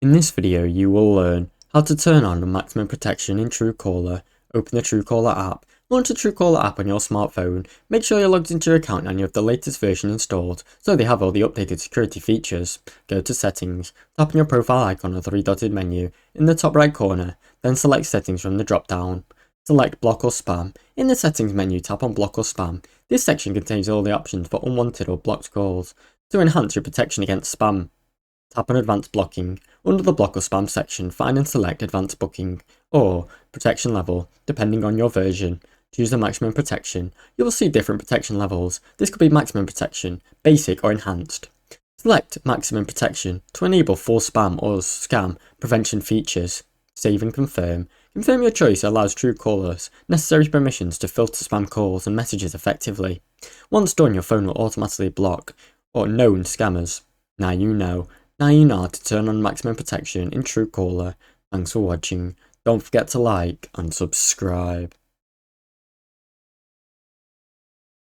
In this video you will learn how to turn on maximum protection in Truecaller. Open the Truecaller app, launch the Truecaller app on your smartphone, make sure you're logged into your account and you have the latest version installed so they have all the updated security features. Go to settings, tap on your profile icon on the three-dotted menu in the top right corner, then select settings from the drop down. Select block or spam. In the settings menu tap on block or spam. This section contains all the options for unwanted or blocked calls. To enhance your protection against spam, tap on Advanced Blocking. Under the Block or Spam section, find and select Advanced Blocking or Protection Level, depending on your version. To use the maximum protection, you will see different protection levels. This could be Maximum Protection, Basic or Enhanced. Select Maximum Protection to enable full spam or scam prevention features. Save and confirm. Confirm your choice allows Truecallers necessary permissions to filter spam calls and messages effectively. Once done, your phone will automatically block or known scammers. Now you know. Now you know how to turn on maximum protection in Truecaller. Thanks for watching. Don't forget to like and subscribe.